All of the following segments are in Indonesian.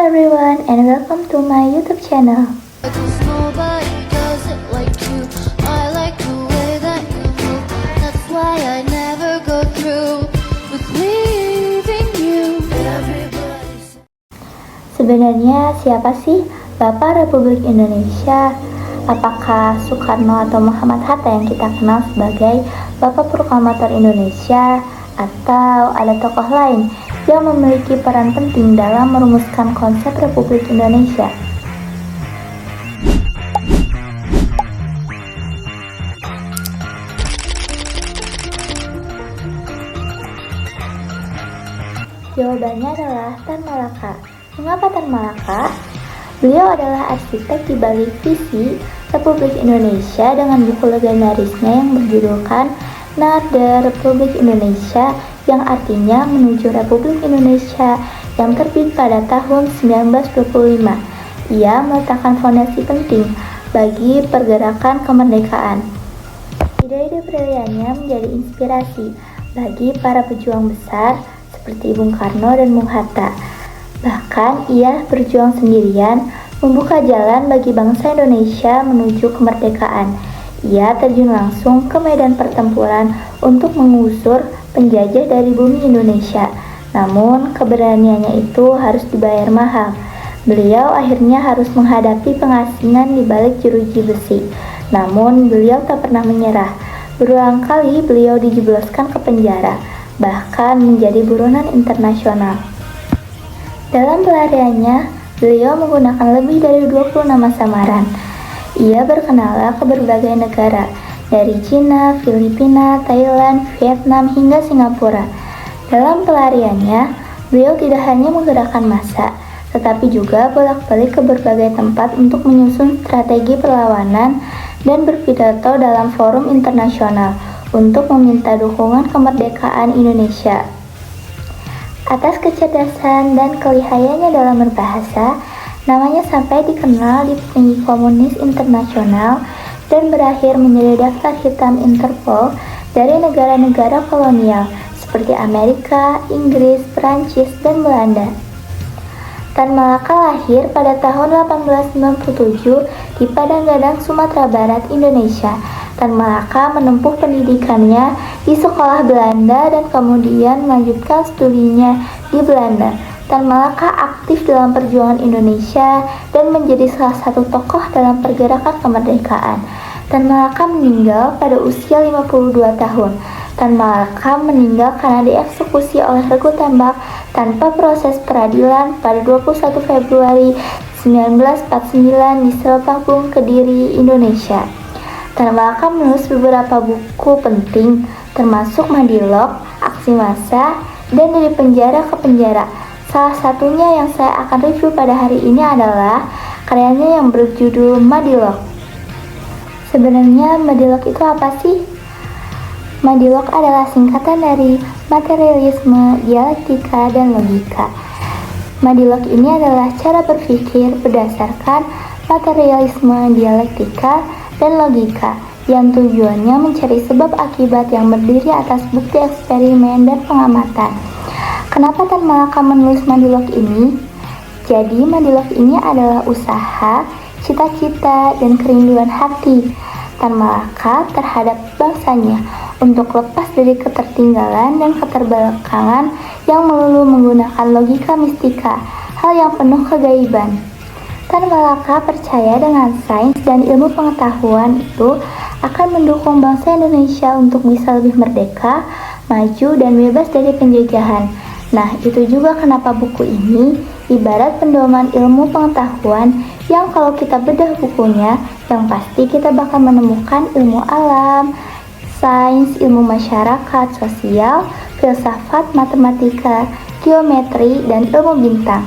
everyone and welcome to my YouTube channel. Sebenarnya siapa sih Bapak Republik Indonesia? Apakah Soekarno atau Muhammad Hatta yang kita kenal sebagai Bapak Proklamator Indonesia, atau ada tokoh lain yang memiliki peran penting dalam merumuskan konsep Republik Indonesia? Jawabannya adalah Tan Malaka. Mengapa Tan Malaka? Beliau adalah arsitek di balik visi Republik Indonesia dengan buku legendarisnya yang berjudulkan Nada Republik Indonesia, yang artinya menuju Republik Indonesia, yang terbit pada tahun 1925. Ia meletakkan fondasi penting bagi pergerakan kemerdekaan. Ide-ide briliannya menjadi inspirasi bagi para pejuang besar seperti Bung Karno dan Bung Hatta. Bahkan ia berjuang sendirian membuka jalan bagi bangsa Indonesia menuju kemerdekaan. Ia terjun langsung ke medan pertempuran untuk mengusir penjajah dari bumi Indonesia. Namun keberaniannya itu harus dibayar mahal. Beliau akhirnya harus menghadapi pengasingan di balik jeruji besi. Namun beliau tak pernah menyerah. Berulang kali beliau dijebloskan ke penjara, bahkan menjadi buronan internasional. Dalam pelariannya, beliau menggunakan lebih dari 20 nama samaran. Ia berkenalan ke berbagai negara, dari Cina, Filipina, Thailand, Vietnam, hingga Singapura. Dalam pelariannya, beliau tidak hanya menggerakkan massa, tetapi juga bolak-balik ke berbagai tempat untuk menyusun strategi perlawanan dan berpidato dalam forum internasional untuk meminta dukungan kemerdekaan Indonesia. Atas kecerdasan dan kelihayannya dalam berbahasa, namanya sampai dikenal di petinggi komunis internasional dan berakhir menjadi daftar hitam Interpol dari negara-negara kolonial seperti Amerika, Inggris, Prancis, dan Belanda. Tan Malaka lahir pada tahun 1897 di Padang Gadang, Sumatera Barat, Indonesia. Tan Malaka menempuh pendidikannya di sekolah Belanda dan kemudian melanjutkan studinya di Belanda. Tan Malaka aktif dalam perjuangan Indonesia dan menjadi salah satu tokoh dalam pergerakan kemerdekaan. Tan Malaka meninggal pada usia 52 tahun. Tan Malaka meninggal karena dieksekusi oleh regu tembak tanpa proses peradilan pada 21 Februari 1949 di Selebakung, Kediri, Indonesia. Tan Malaka menulis beberapa buku penting, termasuk Madilog, Aksi Massa, dan Dari Penjara ke Penjara. Salah satunya yang saya akan review pada hari ini adalah karyanya yang berjudul Madilog. Sebenarnya Madilog itu apa sih? Madilog adalah singkatan dari materialisme, dialektika, dan logika. Madilog ini adalah cara berpikir berdasarkan materialisme, dialektika, dan logika, yang tujuannya mencari sebab akibat yang berdiri atas bukti eksperimen dan pengamatan. Kenapa Tan Malaka menulis Madilog ini? Jadi Madilog ini adalah usaha, cita-cita, dan kerinduan hati Tan Malaka terhadap bangsanya untuk lepas dari ketertinggalan dan keterbelakangan yang melulu menggunakan logika mistika, hal yang penuh kegaiban. Tan Malaka percaya dengan sains dan ilmu pengetahuan itu akan mendukung bangsa Indonesia untuk bisa lebih merdeka, maju, dan bebas dari penjajahan. Nah, itu juga kenapa buku ini ibarat pedoman ilmu pengetahuan yang kalau kita bedah bukunya, yang pasti kita bakal menemukan ilmu alam, sains, ilmu masyarakat, sosial, filsafat, matematika, geometri, dan ilmu bintang,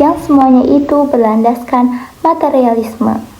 yang semuanya itu berlandaskan materialisme.